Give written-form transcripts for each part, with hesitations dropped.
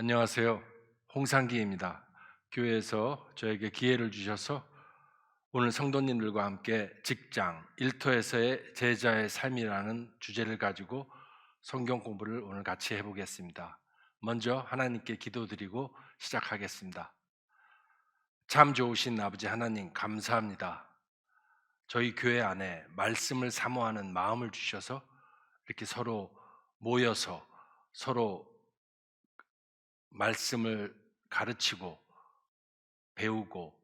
안녕하세요. 홍상기입니다. 교회에서 저에게 기회를 주셔서 오늘 성도님들과 함께 직장, 일터에서의 제자의 삶이라는 주제를 가지고 성경 공부를 오늘 같이 해보겠습니다. 먼저 하나님께 기도드리고 시작하겠습니다. 참 좋으신 아버지 하나님 감사합니다. 저희 교회 안에 말씀을 사모하는 마음을 주셔서 이렇게 서로 모여서 서로 말씀을 가르치고 배우고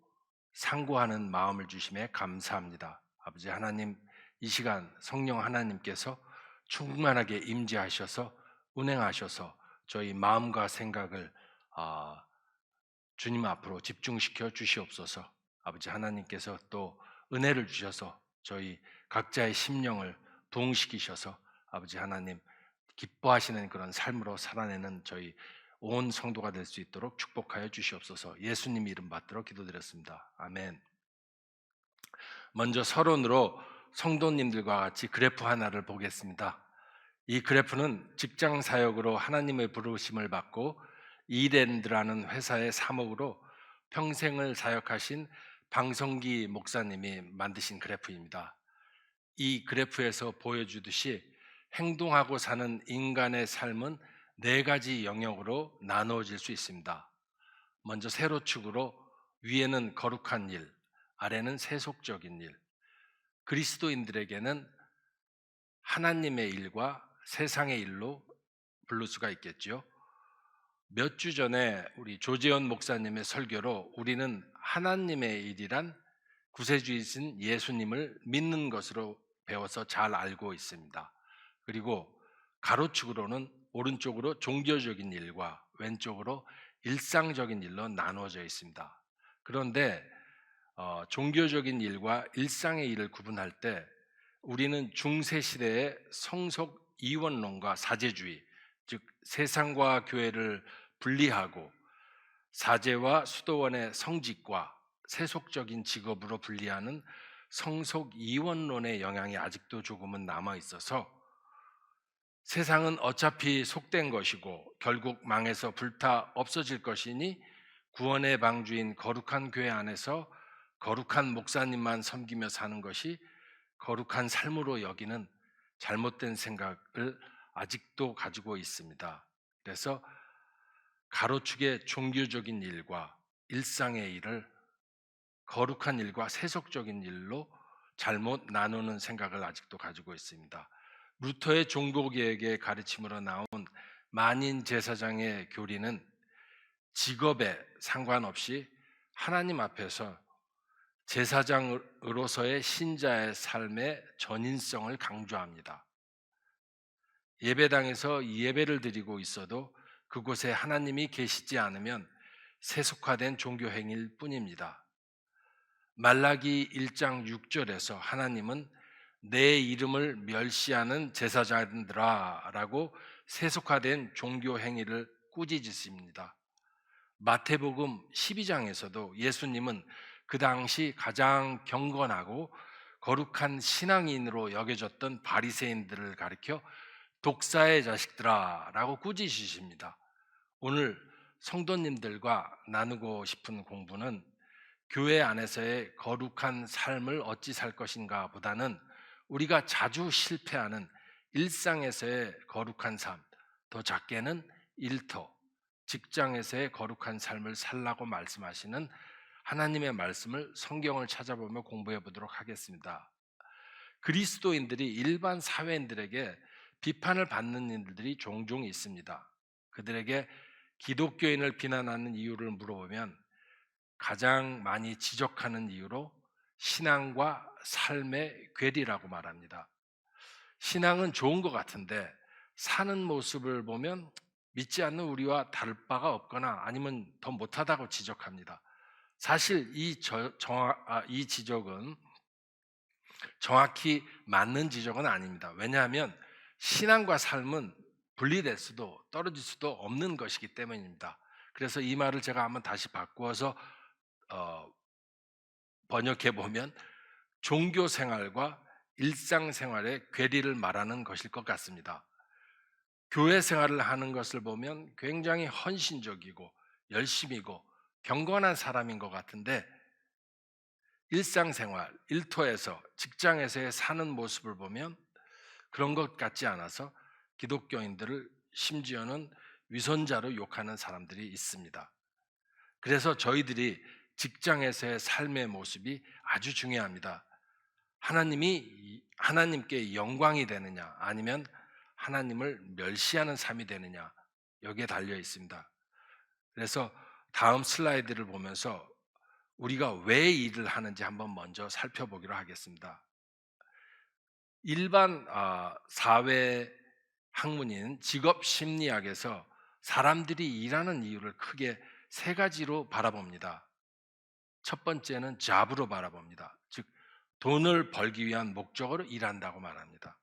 상고하는 마음을 주심에 감사합니다. 아버지 하나님, 이 시간 성령 하나님께서 충만하게 임재하셔서 운행하셔서 저희 마음과 생각을 아, 주님 앞으로 집중시켜 주시옵소서. 아버지 하나님께서 또 은혜를 주셔서 저희 각자의 심령을 부흥시키셔서 아버지 하나님 기뻐하시는 그런 삶으로 살아내는 저희 온 성도가 될 수 있도록 축복하여 주시옵소서. 예수님 이름 받들어 기도드렸습니다. 아멘. 먼저 서론으로 성도님들과 같이 그래프 하나를 보겠습니다. 이 그래프는 직장 사역으로 하나님의 부르심을 받고 이랜드라는 회사의 사목으로 평생을 사역하신 방성기 목사님이 만드신 그래프입니다. 이 그래프에서 보여주듯이 행동하고 사는 인간의 삶은 네 가지 영역으로 나누어질 수 있습니다. 먼저 세로축으로 위에는 거룩한 일, 아래는 세속적인 일. 그리스도인들에게는 하나님의 일과 세상의 일로 부를 수가 있겠죠. 몇 주 전에 우리 조재현 목사님의 설교로 우리는 하나님의 일이란 구세주이신 예수님을 믿는 것으로 배워서 잘 알고 있습니다. 그리고 가로축으로는 오른쪽으로 종교적인 일과 왼쪽으로 일상적인 일로 나누어져 있습니다. 그런데 종교적인 일과 일상의 일을 구분할 때 우리는 중세 시대의 성속 이원론과 사제주의, 즉 세상과 교회를 분리하고 사제와 수도원의 성직과 세속적인 직업으로 분리하는 성속 이원론의 영향이 아직도 조금은 남아 있어서 세상은 어차피 속된 것이고 결국 망해서 불타 없어질 것이니 구원의 방주인 거룩한 교회 안에서 거룩한 목사님만 섬기며 사는 것이 거룩한 삶으로 여기는 잘못된 생각을 아직도 가지고 있습니다. 그래서 가로축의 종교적인 일과 일상의 일을 거룩한 일과 세속적인 일로 잘못 나누는 생각을 아직도 가지고 있습니다. 루터의 종교개혁의 가르침으로 나온 만인 제사장의 교리는 직업에 상관없이 하나님 앞에서 제사장으로서의 신자의 삶의 전인성을 강조합니다. 예배당에서 예배를 드리고 있어도 그곳에 하나님이 계시지 않으면 세속화된 종교 행위일 뿐입니다. 말라기 1장 6절에서 하나님은 내 이름을 멸시하는 제사장들아 라고 세속화된 종교 행위를 꾸짖으십니다. 마태복음 12장에서도 예수님은 그 당시 가장 경건하고 거룩한 신앙인으로 여겨졌던 바리새인들을 가리켜 독사의 자식들아 라고 꾸짖으십니다. 오늘 성도님들과 나누고 싶은 공부는 교회 안에서의 거룩한 삶을 어찌 살 것인가 보다는 우리가 자주 실패하는 일상에서의 거룩한 삶, 더 작게는 일터, 직장에서의 거룩한 삶을 살라고 말씀하시는 하나님의 말씀을 성경을 찾아보며 공부해 보도록 하겠습니다. 그리스도인들이 일반 사회인들에게 비판을 받는 일들이 종종 있습니다. 그들에게 기독교인을 비난하는 이유를 물어보면 가장 많이 지적하는 이유로 신앙과 삶의 괴리라고 말합니다. 신앙은 좋은 것 같은데 사는 모습을 보면 믿지 않는 우리와 다를 바가 없거나 아니면 더 못하다고 지적합니다. 사실 이 지적은 정확히 맞는 지적은 아닙니다. 왜냐하면 신앙과 삶은 분리될 수도 떨어질 수도 없는 것이기 때문입니다. 그래서 이 말을 제가 한번 다시 바꾸어서 번역해 보면 종교 생활과 일상 생활의 괴리를 말하는 것일 것 같습니다. 교회 생활을 하는 것을 보면 굉장히 헌신적이고 열심이고 경건한 사람인 것 같은데 일상생활, 일터에서 직장에서의 사는 모습을 보면 그런 것 같지 않아서 기독교인들을 심지어는 위선자로 욕하는 사람들이 있습니다. 그래서 저희들이 직장에서의 삶의 모습이 아주 중요합니다. 하나님께 영광이 되느냐 아니면 하나님을 멸시하는 삶이 되느냐 여기에 달려 있습니다. 그래서 다음 슬라이드를 보면서 우리가 왜 일을 하는지 한번 먼저 살펴보기로 하겠습니다. 일반 사회 학문인 직업심리학에서 사람들이 일하는 이유를 크게 세 가지로 바라봅니다. 첫 번째는 잡으로 바라봅니다. 즉 돈을 벌기 위한 목적으로 일한다고 말합니다.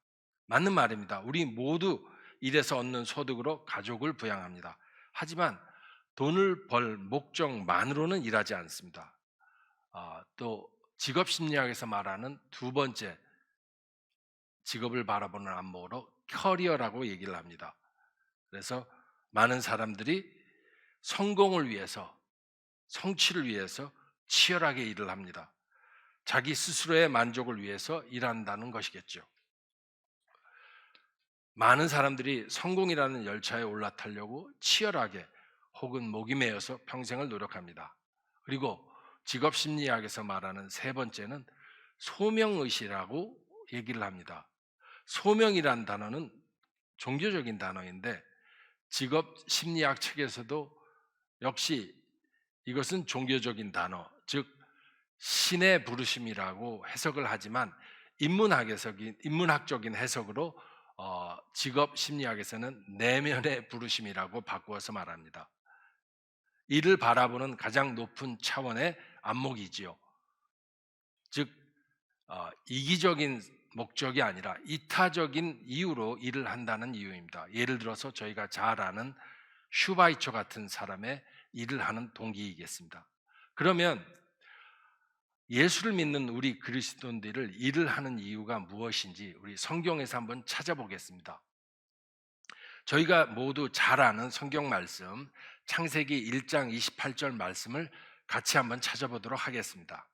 맞는 말입니다. 우리 모두 일해서 얻는 소득으로 가족을 부양합니다. 하지만 돈을 벌 목적만으로는 일하지 않습니다. 또 직업심리학에서 말하는 두 번째 직업을 바라보는 안목으로 커리어라고 얘기를 합니다. 그래서 많은 사람들이 성공을 위해서, 성취를 위해서 치열하게 일을 합니다. 자기 스스로의 만족을 위해서 일한다는 것이겠죠. 많은 사람들이 성공이라는 열차에 올라타려고 치열하게 혹은 목이 메어서 평생을 노력합니다. 그리고 직업심리학에서 말하는 세 번째는 소명의식이라고 얘기를 합니다. 소명이란 단어는 종교적인 단어인데 직업심리학 책에서도 역시 이것은 종교적인 단어, 즉 신의 부르심이라고 해석을 하지만 인문학적인 해석으로 직업심리학에서는 내면의 부르심이라고 바꾸어서 말합니다. 이를 바라보는 가장 높은 차원의 안목이지요. 즉 이기적인 목적이 아니라 이타적인 이유로 일을 한다는 이유입니다. 예를 들어서 저희가 잘 아는 슈바이처 같은 사람의 일을 하는 동기이겠습니다. 그러면 예수를 믿는 우리 그리스도인들을 일을 하는 이유가 무엇인지 우리 성경에서 한번 찾아보겠습니다. 저희가 모두 잘 아는 성경 말씀 창세기 1장 28절 말씀을 같이 한번 찾아보도록 하겠습니다.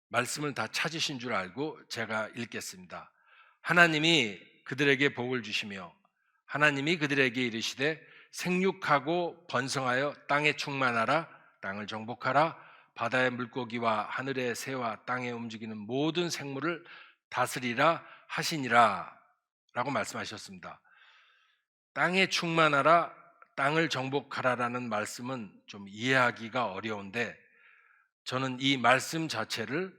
말씀을 다 찾으신 줄 알고 제가 읽겠습니다. 하나님이 그들에게 복을 주시며 하나님이 그들에게 이르시되 생육하고 번성하여 땅에 충만하라. 땅을 정복하라. 바다의 물고기와 하늘의 새와 땅에 움직이는 모든 생물을 다스리라 하시니라 라고 말씀하셨습니다. 땅에 충만하라, 땅을 정복하라라는 말씀은 좀 이해하기가 어려운데 저는 이 말씀 자체를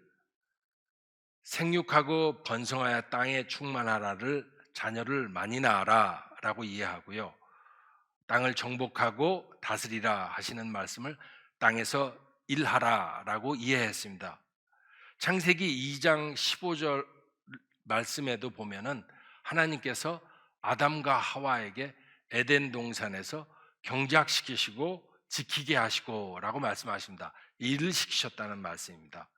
생육하고 번성하여 땅에 충만하라를 자녀를 많이 낳아라 라고 이해하고요. 땅을 정복하고 다스리라 하시는 말씀을 땅에서 일하라 라고 이해했습니다. 창세기 2장 15절 말씀에도 보면은 하나님께서 아담과 하와에게 에덴 동산에서 경작시키시고 지키게 하시고 라고 말씀하십니다. 일을 시키셨다는 말씀입니다.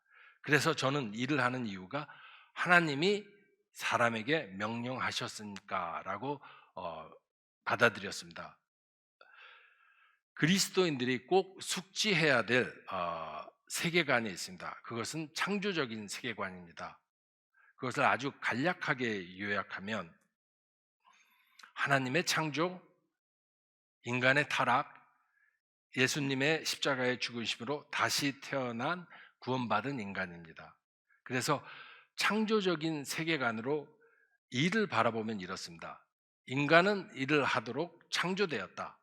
그래서 저는 일을 하는 이유가 하나님이 사람에게 명령하셨으니까 라고 받아들였습니다. 그리스도인들이 꼭 숙지해야 될 세계관이 있습니다. 그것은 창조적인 세계관입니다. 그것을 아주 간략하게 요약하면 하나님의 창조, 인간의 타락, 예수님의 십자가의 죽으심으로 다시 태어난 구원받은 인간입니다. 그래서 창조적인 세계관으로 일을 바라보면 이렇습니다. 인간은 일을 하도록 창조되었다.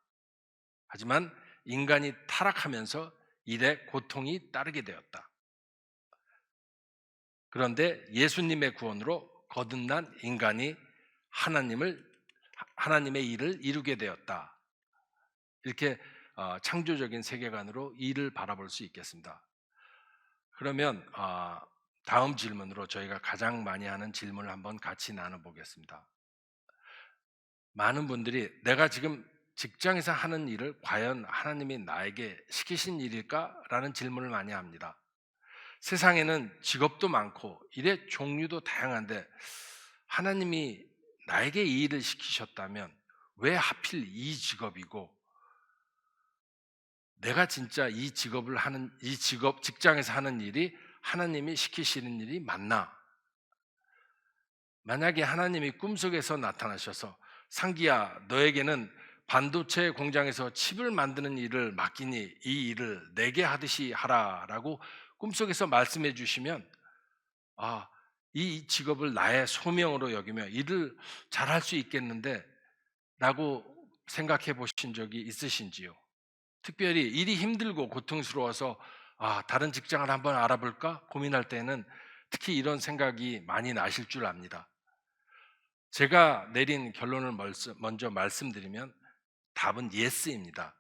하지만 인간이 타락하면서 일에 고통이 따르게 되었다. 그런데 예수님의 구원으로 거듭난 인간이 하나님의 일을 이루게 되었다. 이렇게 창조적인 세계관으로 일을 바라볼 수 있겠습니다. 그러면 다음 질문으로 저희가 가장 많이 하는 질문을 한번 같이 나눠보겠습니다. 많은 분들이 내가 지금 직장에서 하는 일을 과연 하나님이 나에게 시키신 일일까? 라는 질문을 많이 합니다. 세상에는 직업도 많고 일의 종류도 다양한데 하나님이 나에게 이 일을 시키셨다면 왜 하필 이 직업이고 내가 진짜 이 직장에서 하는 일이 하나님이 시키시는 일이 맞나? 만약에 하나님이 꿈속에서 나타나셔서 상기야 너에게는 반도체 공장에서 칩을 만드는 일을 맡기니 이 일을 내게 하듯이 하라라고 꿈속에서 말씀해 주시면 이 직업을 나의 소명으로 여기며 일을 잘할 수 있겠는데 라고 생각해 보신 적이 있으신지요? 특별히 일이 힘들고 고통스러워서 다른 직장을 한번 알아볼까 고민할 때는 특히 이런 생각이 많이 나실 줄 압니다. 제가 내린 결론을 먼저 말씀드리면 답은 예스입니다.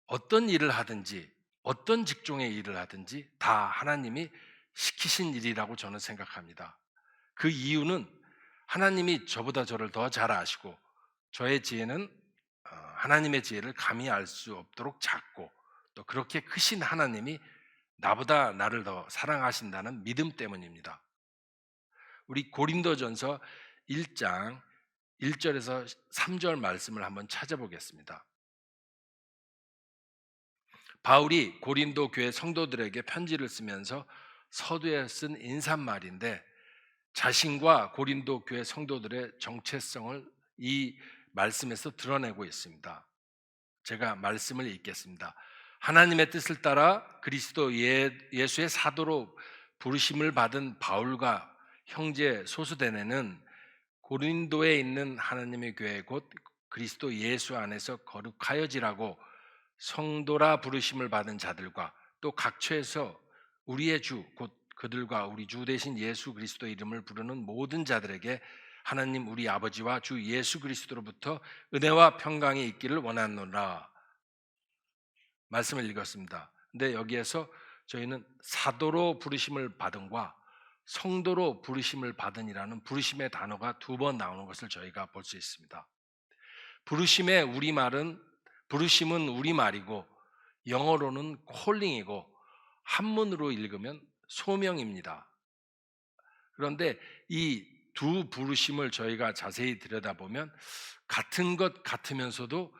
어떤 일을 하든지 어떤 직종의 일을 하든지 다 하나님이 시키신 일이라고 저는 생각합니다. 그 이유는 하나님이 저보다 저를 더 잘 아시고 저의 지혜는 하나님의 지혜를 감히 알 수 없도록 작고 또 그렇게 크신 하나님이 나보다 나를 더 사랑하신다는 믿음 때문입니다. 우리 고린도전서 1장 1절에서 3절 말씀을 한번 찾아보겠습니다. 바울이 고린도 교회 성도들에게 편지를 쓰면서 서두에 쓴 인사말인데 자신과 고린도 교회 성도들의 정체성을 이 말씀에서 드러내고 있습니다. 제가 말씀을 읽겠습니다. 하나님의 뜻을 따라 그리스도 예수의 사도로 부르심을 받은 바울과 형제 소수대네는 고린도에 있는 하나님의 교회 곧 그리스도 예수 안에서 거룩하여지라고 성도라 부르심을 받은 자들과 또 각처에서 우리의 주 곧 그들과 우리 주 대신 예수 그리스도 이름을 부르는 모든 자들에게 하나님 우리 아버지와 주 예수 그리스도로부터 은혜와 평강이 있기를 원하노라 말씀을 읽었습니다. 근데 여기에서 저희는 사도로 부르심을 받은과 성도로 부르심을 받은이라는 부르심의 단어가 두 번 나오는 것을 저희가 볼 수 있습니다. 부르심은 우리말이고 영어로는 콜링이고 한문으로 읽으면 소명입니다. 그런데 이 두 부르심을 저희가 자세히 들여다보면 같은 것 같으면서도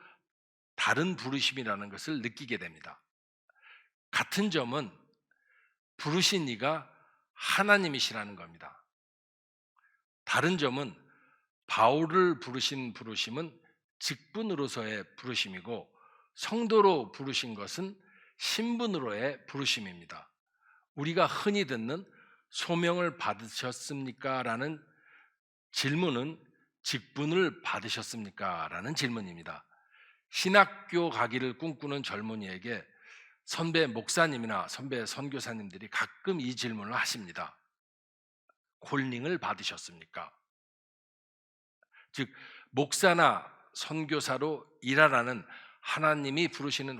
다른 부르심이라는 것을 느끼게 됩니다. 같은 점은 부르신 이가 하나님이시라는 겁니다. 다른 점은 바울을 부르신 부르심은 직분으로서의 부르심이고 성도로 부르신 것은 신분으로의 부르심입니다. 우리가 흔히 듣는 소명을 받으셨습니까? 라는 질문은 직분을 받으셨습니까? 라는 질문입니다. 신학교 가기를 꿈꾸는 젊은이에게 선배 목사님이나 선배 선교사님들이 가끔 이 질문을 하십니다. 콜링을 받으셨습니까? 즉 목사나 선교사로 일하라는 하나님이 부르시는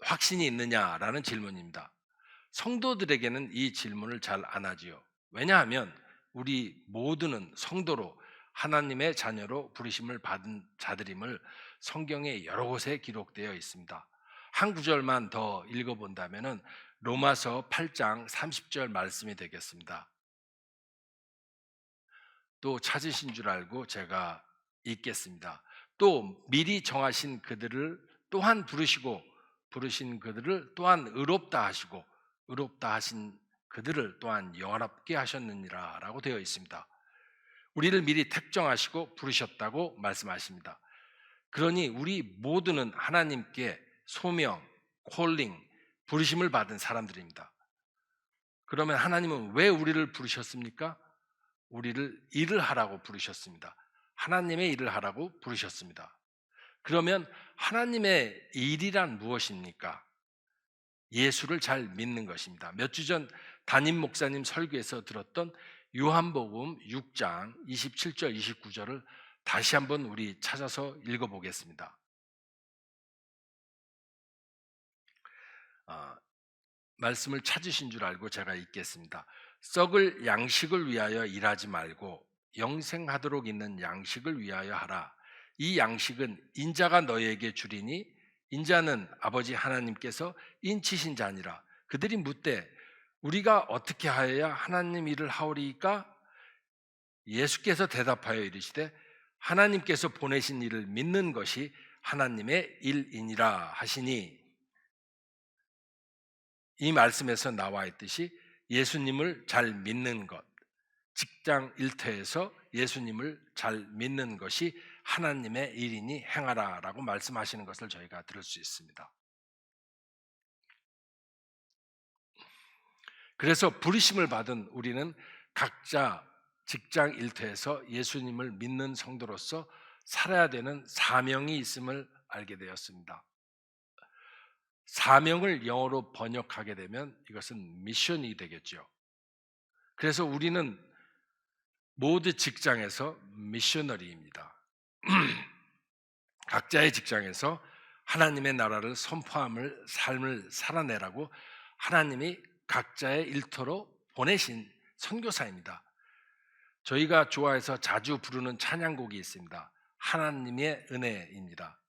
확신이 있느냐라는 질문입니다. 성도들에게는 이 질문을 잘 안 하지요. 왜냐하면 우리 모두는 성도로 하나님의 자녀로 부르심을 받은 자들임을 성경에 여러 곳에 기록되어 있습니다. 한 구절만 더 읽어본다면 로마서 8장 30절 말씀이 되겠습니다. 또 찾으신 줄 알고 제가 읽겠습니다. 또 미리 정하신 그들을 또한 부르신 그들을 또한 의롭다 하시고 의롭다 하신 그들을 또한 영화롭게 하셨느니라 라고 되어 있습니다. 우리를 미리 택정하시고 부르셨다고 말씀하십니다. 그러니 우리 모두는 하나님께 소명, 콜링, 부르심을 받은 사람들입니다. 그러면 하나님은 왜 우리를 부르셨습니까? 우리를 일을 하라고 부르셨습니다. 하나님의 일을 하라고 부르셨습니다. 그러면 하나님의 일이란 무엇입니까? 예수를 잘 믿는 것입니다. 몇 주 전 담임 목사님 설교에서 들었던 요한복음 6장 27절 29절을 다시 한번 우리 찾아서 읽어보겠습니다. 말씀을 찾으신 줄 알고 제가 읽겠습니다. 썩을 양식을 위하여 일하지 말고 영생하도록 있는 양식을 위하여 하라. 이 양식은 인자가 너희에게 주리니 인자는 아버지 하나님께서 인치신 자니라. 그들이 묻되 우리가 어떻게 하여야 하나님 일을 하오리이까? 예수께서 대답하여 이르시되 하나님께서 보내신 이를 믿는 것이 하나님의 일이니라 하시니, 이 말씀에서 나와 있듯이 예수님을 잘 믿는 것, 직장 일터에서 예수님을 잘 믿는 것이 하나님의 일이니 행하라라고 말씀하시는 것을 저희가 들을 수 있습니다. 그래서 부르심을 받은 우리는 각자 직장 일터에서 예수님을 믿는 성도로서 살아야 되는 사명이 있음을 알게 되었습니다. 사명을 영어로 번역하게 되면 이것은 미션이 되겠죠. 그래서 우리는 모두 직장에서 미셔너리입니다. 각자의 직장에서 하나님의 나라를 선포함을 삶을 살아내라고 하나님이 각자의 일터로 보내신 선교사입니다. 저희가 좋아해서 자주 부르는 찬양곡이 있습니다. 하나님의 은혜입니다.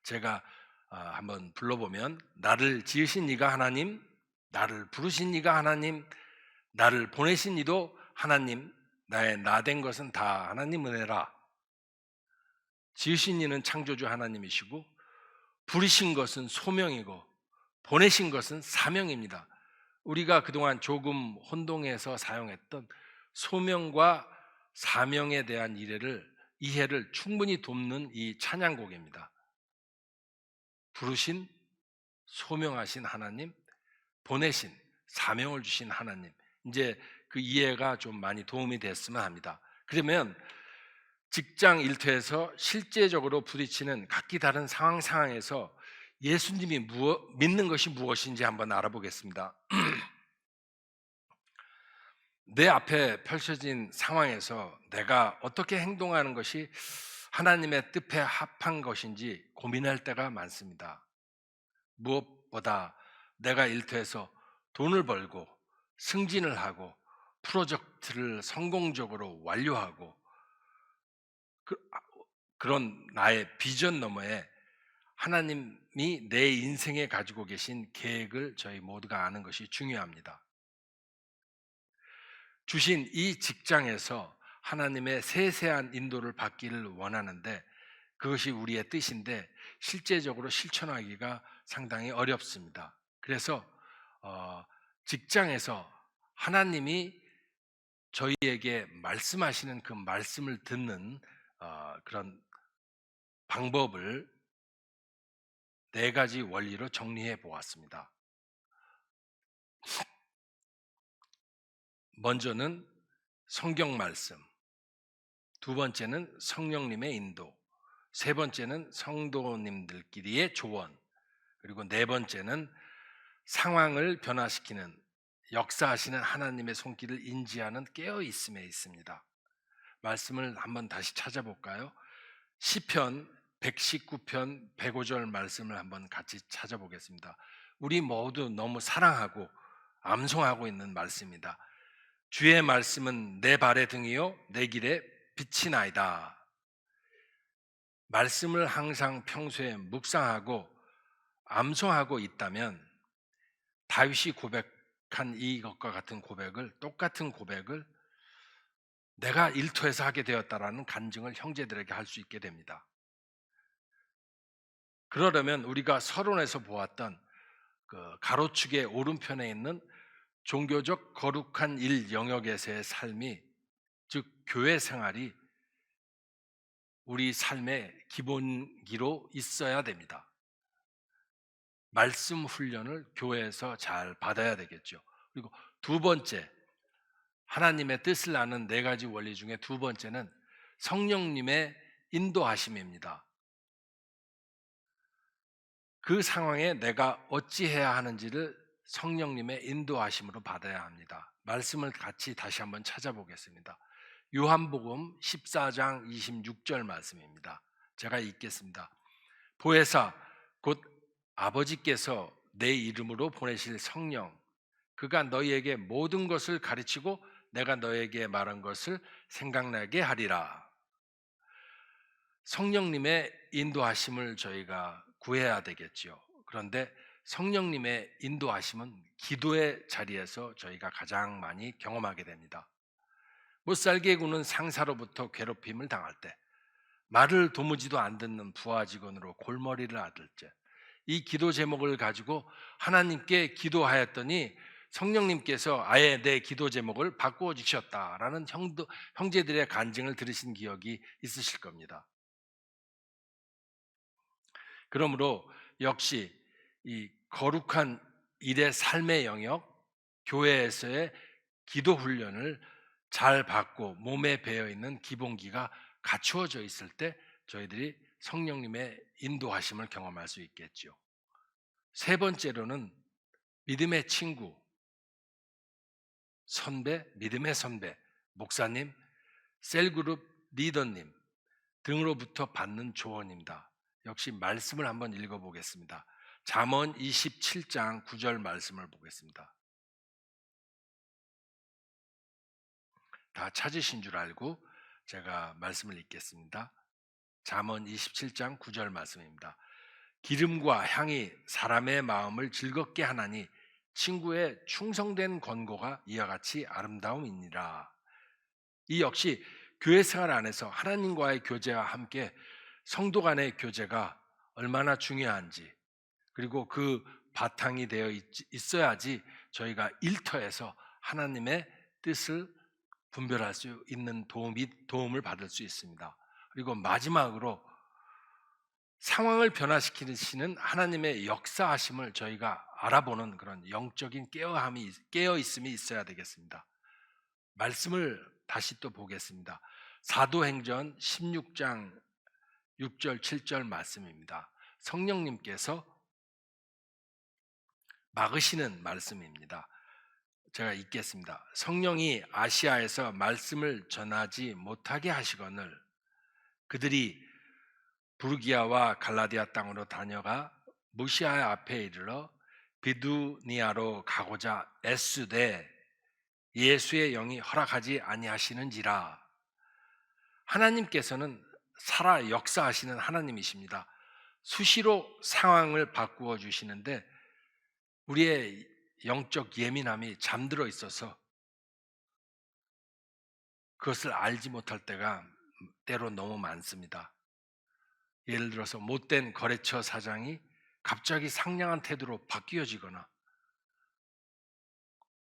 제가 한번 불러보면, 나를 지으신 이가 하나님, 나를 부르신 이가 하나님, 나를 보내신 이도 하나님, 나의 나된 것은 다 하나님 은혜라. 지으신 이는 창조주 하나님이시고 부르신 것은 소명이고 보내신 것은 사명입니다. 우리가 그동안 조금 혼동해서 사용했던 소명과 사명에 대한 이해를 충분히 돕는 이 찬양곡입니다. 부르신, 소명하신 하나님, 보내신, 사명을 주신 하나님. 이제 그 이해가 좀 많이 도움이 됐으면 합니다. 그러면 직장 일터에서 실제적으로 부딪히는 각기 다른 상황에서 예수님이 믿는 것이 무엇인지 한번 알아보겠습니다. 내 앞에 펼쳐진 상황에서 내가 어떻게 행동하는 것이 하나님의 뜻에 합한 것인지 고민할 때가 많습니다. 무엇보다 내가 일터에서 돈을 벌고 승진을 하고 프로젝트를 성공적으로 완료하고 그런 나의 비전 너머에 하나님이 내 인생에 가지고 계신 계획을 저희 모두가 아는 것이 중요합니다. 주신 이 직장에서 하나님의 세세한 인도를 받기를 원하는데, 그것이 우리의 뜻인데 실제적으로 실천하기가 상당히 어렵습니다. 그래서 직장에서 하나님이 저희에게 말씀하시는 그 말씀을 듣는 그런 방법을 4가지 원리로 정리해 보았습니다. 먼저는 성경 말씀, 두 번째는 성령님의 인도, 세 번째는 성도님들끼리의 조언, 그리고 네 번째는 상황을 변화시키는 역사하시는 하나님의 손길을 인지하는 깨어있음에 있습니다. 말씀을 한번 다시 찾아볼까요? 시편 119편 105절 말씀을 한번 같이 찾아보겠습니다. 우리 모두 너무 사랑하고 암송하고 있는 말씀입니다. 주의 말씀은 내 발의 등이요 내 길에 빛이나이다. 말씀을 항상 평소에 묵상하고 암송하고 있다면 다윗이 고백한 이것과 같은 고백을, 똑같은 고백을 내가 일터에서 하게 되었다라는 간증을 형제들에게 할 수 있게 됩니다. 그러려면 우리가 서론에서 보았던 그 가로축의 오른편에 있는 종교적 거룩한 일 영역에서의 삶이, 즉 교회 생활이 우리 삶의 기본기로 있어야 됩니다. 말씀 훈련을 교회에서 잘 받아야 되겠죠. 그리고 두 번째, 하나님의 뜻을 아는 4가지 원리 중에 두 번째는 성령님의 인도하심입니다. 그 상황에 내가 어찌해야 하는지를 성령님의 인도하심으로 받아야 합니다. 말씀을 같이 다시 한번 찾아보겠습니다. 요한복음 14장 26절 말씀입니다. 제가 읽겠습니다. 보혜사 곧 아버지께서 내 이름으로 보내실 성령, 그가 너희에게 모든 것을 가르치고 내가 너희에게 말한 것을 생각나게 하리라. 성령님의 인도하심을 저희가 구해야 되겠지요. 그런데 성령님의 인도하심은 기도의 자리에서 저희가 가장 많이 경험하게 됩니다. 못살게 구는 상사로부터 괴롭힘을 당할 때, 말을 도무지도 안 듣는 부하 직원으로 골머리를 앓을 때, 이 기도 제목을 가지고 하나님께 기도하였더니 성령님께서 아예 내 기도 제목을 바꾸어 주셨다라는 형제들의 간증을 들으신 기억이 있으실 겁니다. 그러므로 역시 이 거룩한 일의 삶의 영역, 교회에서의 기도 훈련을 잘 받고 몸에 배어 있는 기본기가 갖추어져 있을 때 저희들이 성령님의 인도하심을 경험할 수 있겠죠. 세 번째로는 믿음의 친구, 선배, 믿음의 선배, 목사님, 셀그룹 리더님 등으로부터 받는 조언입니다. 역시 말씀을 한번 읽어보겠습니다. 잠언 27장 9절 말씀을 보겠습니다. 다 찾으신 줄 알고 제가 말씀을 읽겠습니다. 잠언 27장 9절 말씀입니다. 기름과 향이 사람의 마음을 즐겁게 하나니 친구의 충성된 권고가 이와 같이 아름다움이니라. 이 역시 교회 생활 안에서 하나님과의 교제와 함께 성도 간의 교제가 얼마나 중요한지, 그리고 그 바탕이 되어 있어야지 저희가 일터에서 하나님의 뜻을 분별할 수 있는 도움을 받을 수 있습니다. 그리고 마지막으로 상황을 변화시키시는 하나님의 역사하심을 저희가 알아보는 그런 영적인 깨어있음이 있어야 되겠습니다. 말씀을 다시 또 보겠습니다. 사도행전 16장 6절 7절 말씀입니다. 성령님께서 막으시는 말씀입니다. 제가 읽겠습니다. 성령이 아시아에서 말씀을 전하지 못하게 하시거늘 그들이 부르기아와 갈라디아 땅으로 다녀가 무시아 앞에 이르러 비두니아로 가고자 애쓰되 예수의 영이 허락하지 아니하시는지라. 하나님께서는 살아 역사하시는 하나님이십니다. 수시로 상황을 바꾸어 주시는데 우리의 영적 예민함이 잠들어 있어서 그것을 알지 못할 때가 때로 너무 많습니다. 예를 들어서 못된 거래처 사장이 갑자기 상냥한 태도로 바뀌어지거나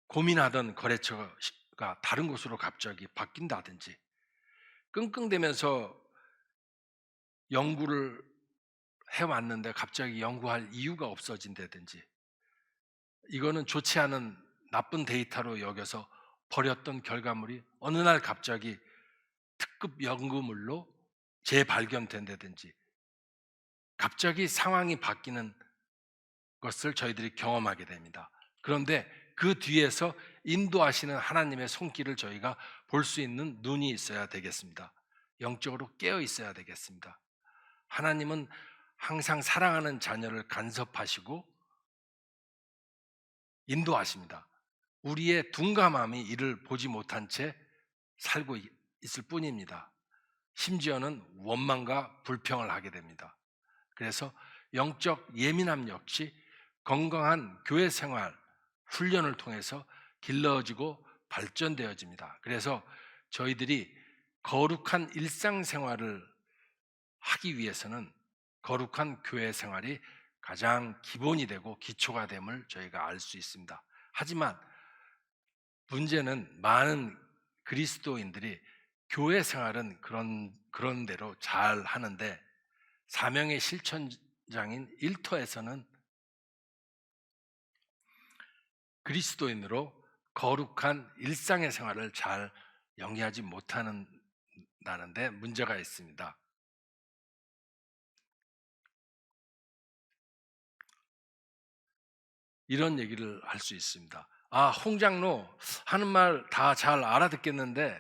고민하던 거래처가 다른 곳으로 갑자기 바뀐다든지, 끙끙대면서 연구를 해왔는데 갑자기 연구할 이유가 없어진다든지, 이거는 좋지 않은 나쁜 데이터로 여겨서 버렸던 결과물이 어느 날 갑자기 특급 연구물로 재발견된다든지, 갑자기 상황이 바뀌는 것을 저희들이 경험하게 됩니다. 그런데 그 뒤에서 인도하시는 하나님의 손길을 저희가 볼 수 있는 눈이 있어야 되겠습니다. 영적으로 깨어 있어야 되겠습니다. 하나님은 항상 사랑하는 자녀를 간섭하시고 인도하십니다. 우리의 둔감함이 이를 보지 못한 채 살고 있을 뿐입니다. 심지어는 원망과 불평을 하게 됩니다. 그래서 영적 예민함 역시 건강한 교회 생활, 훈련을 통해서 길러지고 발전되어집니다. 그래서 저희들이 거룩한 일상생활을 하기 위해서는 거룩한 교회 생활이 가장 기본이 되고 기초가 됨을 저희가 알 수 있습니다. 하지만 문제는 많은 그리스도인들이 교회 생활은 그런 대로 잘 하는데 사명의 실천장인 일터에서는 그리스도인으로 거룩한 일상의 생활을 잘 영위하지 못하는다는데 문제가 있습니다. 이런 얘기를 할 수 있습니다. 홍 장로 하는 말 다 잘 알아듣겠는데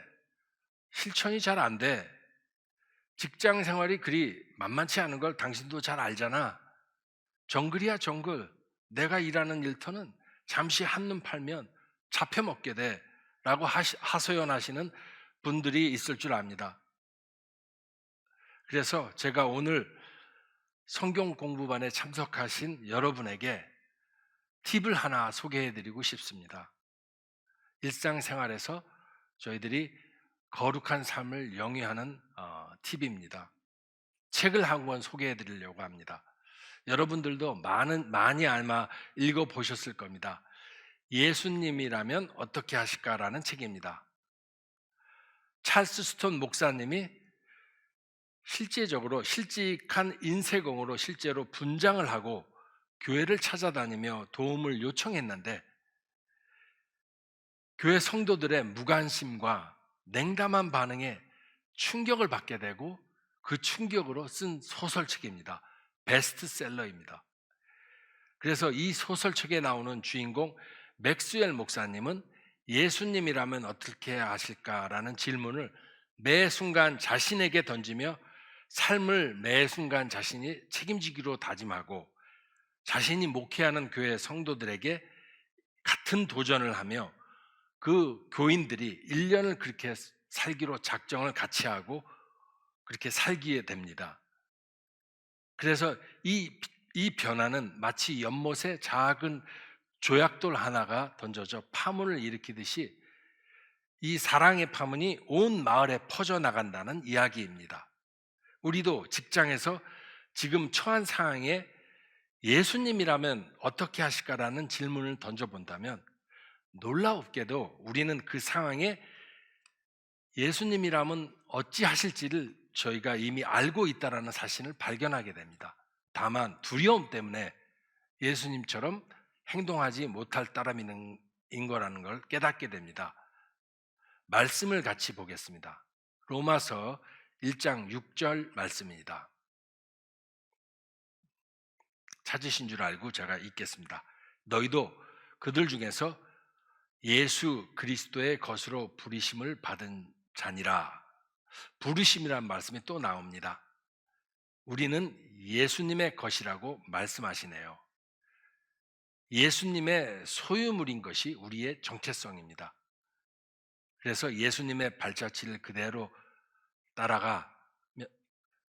실천이 잘 안 돼. 직장 생활이 그리 만만치 않은 걸 당신도 잘 알잖아. 정글이야 정글. 내가 일하는 일터는 잠시 한눈 팔면 잡혀 먹게 돼 라고 하소연하시는 분들이 있을 줄 압니다. 그래서 제가 오늘 성경 공부반에 참석하신 여러분에게 팁을 하나 소개해드리고 싶습니다. 일상생활에서 저희들이 거룩한 삶을 영위하는 팁입니다. 책을 한 권 소개해드리려고 합니다. 여러분들도 많이 아마 읽어보셨을 겁니다. 예수님이라면 어떻게 하실까라는 책입니다. 찰스 스톤 목사님이 실제적으로 실직한 인쇄공으로 실제로 분장을 하고 교회를 찾아다니며 도움을 요청했는데 교회 성도들의 무관심과 냉담한 반응에 충격을 받게 되고 그 충격으로 쓴 소설책입니다. 베스트셀러입니다. 그래서 이 소설책에 나오는 주인공 맥스웰 목사님은 예수님이라면 어떻게 하실까라는 질문을 매 순간 자신에게 던지며 삶을 매 순간 자신이 책임지기로 다짐하고 자신이 목회하는 교회 성도들에게 같은 도전을 하며 그 교인들이 1년을 그렇게 살기로 작정을 같이 하고 그렇게 살게 됩니다. 그래서 이 변화는 마치 연못에 작은 조약돌 하나가 던져져 파문을 일으키듯이 이 사랑의 파문이 온 마을에 퍼져나간다는 이야기입니다. 우리도 직장에서 지금 처한 상황에 예수님이라면 어떻게 하실까라는 질문을 던져본다면 놀라웠게도 우리는 그 상황에 예수님이라면 어찌 하실지를 저희가 이미 알고 있다는 사실을 발견하게 됩니다. 다만 두려움 때문에 예수님처럼 행동하지 못할 따름인 거라는 걸 깨닫게 됩니다. 말씀을 같이 보겠습니다. 로마서 1장 6절 말씀입니다. 찾으신 줄 알고 제가 읽겠습니다. 너희도 그들 중에서 예수 그리스도의 것으로 부르심을 받은 자니라. 부르심이란 말씀이 또 나옵니다. 우리는 예수님의 것이라고 말씀하시네요. 예수님의 소유물인 것이 우리의 정체성입니다. 그래서 예수님의 발자취를 그대로 따라가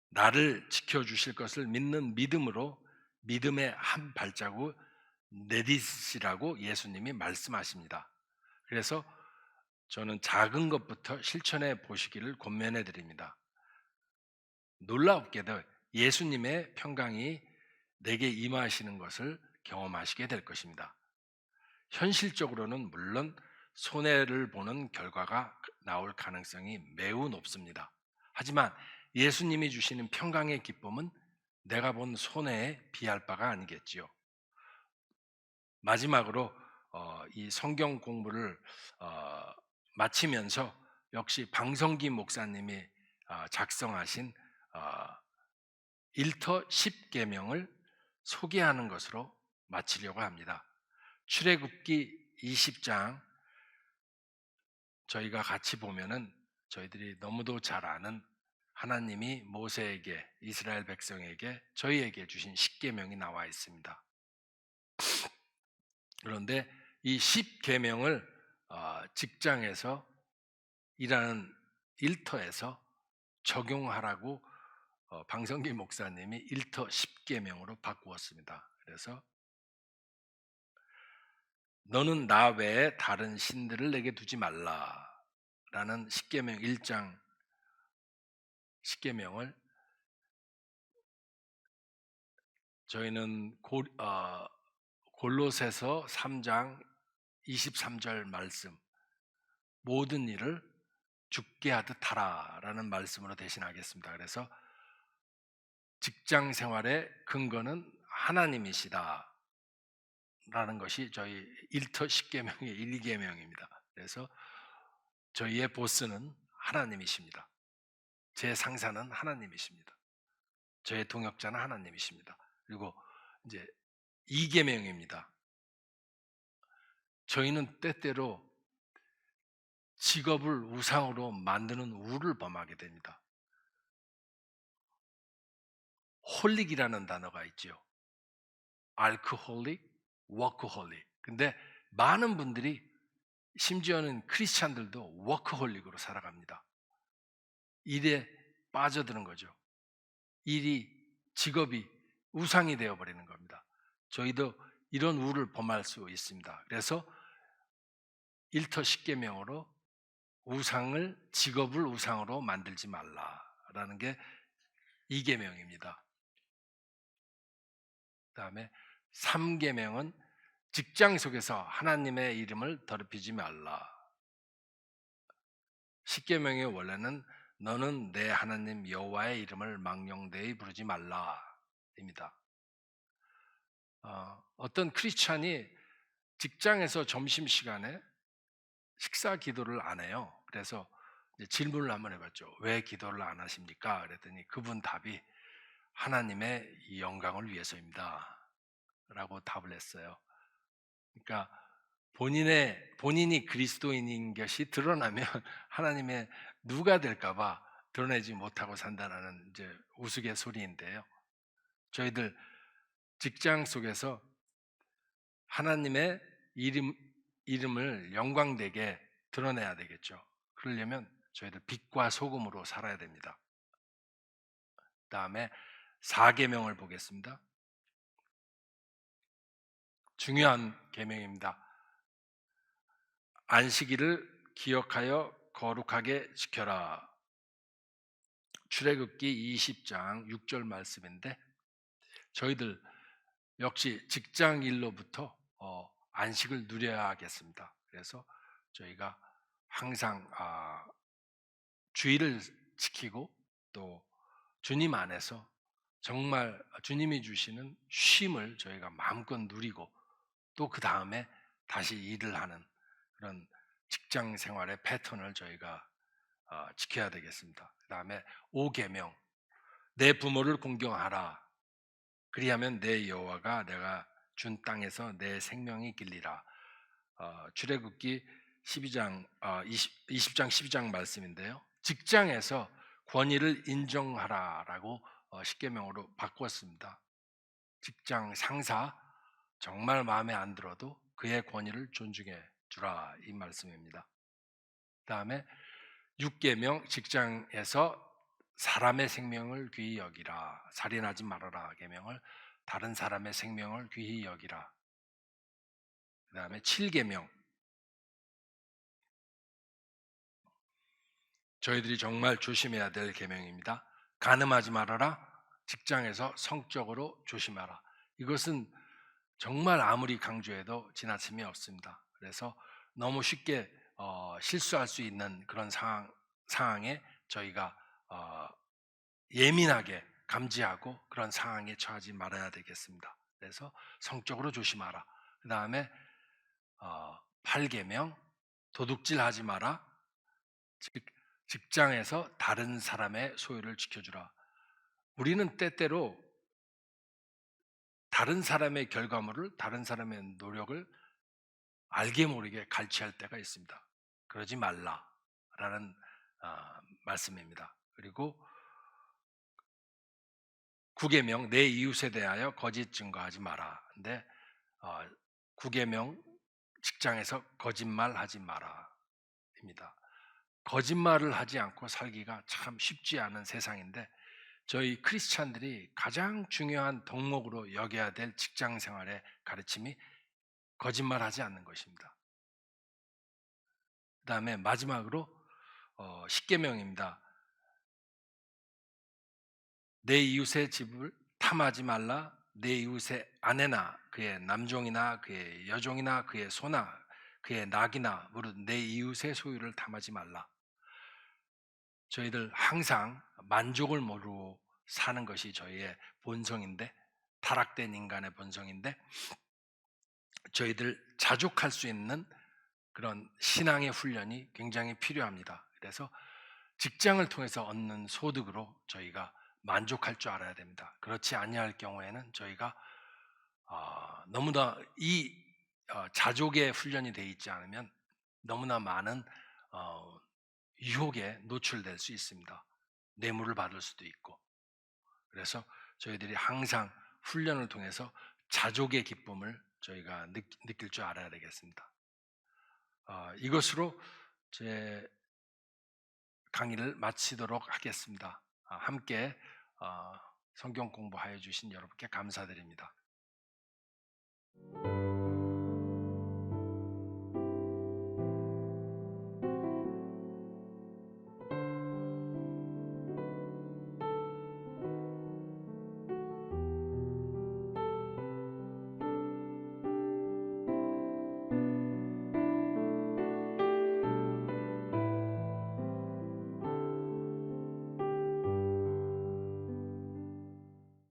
나를 지켜주실 것을 믿는 믿음으로 믿음의 한 발자국 내딛으시라고 예수님이 말씀하십니다. 그래서 저는 작은 것부터 실천해 보시기를 권면해 드립니다. 놀랍게도 예수님의 평강이 내게 임하시는 것을 경험하시게 될 것입니다. 현실적으로는 물론 손해를 보는 결과가 나올 가능성이 매우 높습니다. 하지만 예수님이 주시는 평강의 기쁨은 내가 본 손해에 비할 바가 아니겠지요. 마지막으로 이 성경 공부를 마치면서 역시 방성기 목사님이 작성하신 1터 10계명을 소개하는 것으로 마치려고 합니다. 출애굽기 20장 저희가 같이 보면은 저희들이 너무도 잘 아는 하나님이 모세에게 이스라엘 백성에게 저희에게 주신 10계명이 나와 있습니다. 그런데 이 10계명을 직장에서 일하는 일터에서 적용하라고 방성기 목사님이 1터 10계명으로 바꾸었습니다. 그래서 너는 나 외에 다른 신들을 내게 두지 말라라는 10계명 1장 10계명을 저희는 골로새서 3장 23절 말씀 모든 일을 죽게 하듯 하라라는 말씀으로 대신하겠습니다. 그래서 직장 생활의 근거는 하나님이시다 라는 것이 저희 1터 10계명의 1계명입니다. 그래서 저희의 보스는 하나님이십니다. 제 상사는 하나님이십니다. 저의 동역자는 하나님이십니다. 그리고 이제 2계명입니다. 저희는 때때로 직업을 우상으로 만드는 우를 범하게 됩니다. 홀릭이라는 단어가 있죠. 알코홀릭, 워크홀릭. 근데 많은 분들이 심지어는 크리스찬들도 워크홀릭으로 살아갑니다. 일에 빠져드는 거죠. 일이 직업이 우상이 되어버리는 겁니다. 저희도 이런 우를 범할 수 있습니다. 그래서 일터 십계명으로 직업을 우상으로 만들지 말라라는 게 2계명입니다. 그다음에 3계명은 직장 속에서 하나님의 이름을 더럽히지 말라. 10계명의 원래는 너는 내 하나님 여호와의 이름을 망령되이 부르지 말라입니다. 어떤 크리스찬이 직장에서 점심시간에 식사 기도를 안 해요. 그래서 질문을 한번 해봤죠. 왜 기도를 안 하십니까? 그랬더니 그분 답이 하나님의 이 영광을 위해서입니다 라고 답을 했어요. 그러니까 본인이 그리스도인인 것이 드러나면 하나님의 누가 될까봐 드러내지 못하고 산다는 이제 우스갯소리인데요. 저희들 직장 속에서 하나님의 이름을 영광되게 드러내야 되겠죠. 그러려면 저희들 빛과 소금으로 살아야 됩니다. 다음에 4계명을 보겠습니다. 중요한 계명입니다. 안식일을 기억하여 거룩하게 지켜라. 출애굽기 20장 6절 말씀인데 저희들 역시 직장 일로부터 안식을 누려야겠습니다. 그래서 저희가 항상 주의를 지키고 또 주님 안에서 정말 주님이 주시는 쉼을 저희가 마음껏 누리고 또 그 다음에 다시 일을 하는 그런 직장 생활의 패턴을 저희가 지켜야 되겠습니다. 그 다음에 5계명 내 부모를 공경하라. 그리하면 내 여호와가 내가 준 땅에서 내 생명이 길리라. 출애굽기 12장 20장 12장 말씀인데요. 직장에서 권위를 인정하라라고 10계명으로 바꾸었습니다. 직장 상사 정말 마음에 안 들어도 그의 권위를 존중해 주라 이 말씀입니다. 그다음에 6계명 직장에서 사람의 생명을 귀히 여기라. 살인하지 말아라 계명을 다른 사람의 생명을 귀히 여기라. 그다음에 7계명 저희들이 정말 조심해야 될 계명입니다. 간음하지 말아라. 직장에서 성적으로 조심하라. 이것은 정말 아무리 강조해도 지나침이 없습니다. 그래서 너무 쉽게 실수할 수 있는 그런 상황에 저희가 예민하게 감지하고 그런 상황에 처하지 말아야 되겠습니다. 그래서 성적으로 조심하라. 그 다음에 8계명 도둑질하지 마라. 직장에서 다른 사람의 소유를 지켜주라. 우리는 때때로 다른 사람의 결과물을 다른 사람의 노력을 알게 모르게 갈취할 때가 있습니다. 그러지 말라라는 말씀입니다. 그리고 9계명 내 이웃에 대하여 거짓 증거하지 마라. 근데 9계명 직장에서 거짓말하지 마라입니다. 거짓말을 하지 않고 살기가 참 쉽지 않은 세상인데 저희 크리스찬들이 가장 중요한 덕목으로 여겨야 될 직장 생활의 가르침이 거짓말하지 않는 것입니다. 그 다음에 마지막으로 10계명입니다. 내 이웃의 집을 탐하지 말라. 내 이웃의 아내나 그의 남종이나 그의 여종이나 그의 소나 그의 낙이나 무릇 내 이웃의 소유를 탐하지 말라. 저희들 항상 만족을 모르고 사는 것이 저희의 본성인데 타락된 인간의 본성인데 저희들 자족할 수 있는 그런 신앙의 훈련이 굉장히 필요합니다. 그래서 직장을 통해서 얻는 소득으로 저희가 만족할 줄 알아야 됩니다. 그렇지 아니할 경우에는 저희가 너무나 이 자족의 훈련이 되어 있지 않으면 너무나 많은 유혹에 노출될 수 있습니다. 뇌물을 받을 수도 있고. 그래서 저희들이 항상 훈련을 통해서 자족의 기쁨을 저희가 느낄 줄 알아야 되겠습니다. 이것으로 제 강의를 마치도록 하겠습니다. 함께 성경 공부하여 주신 여러분께 감사드립니다.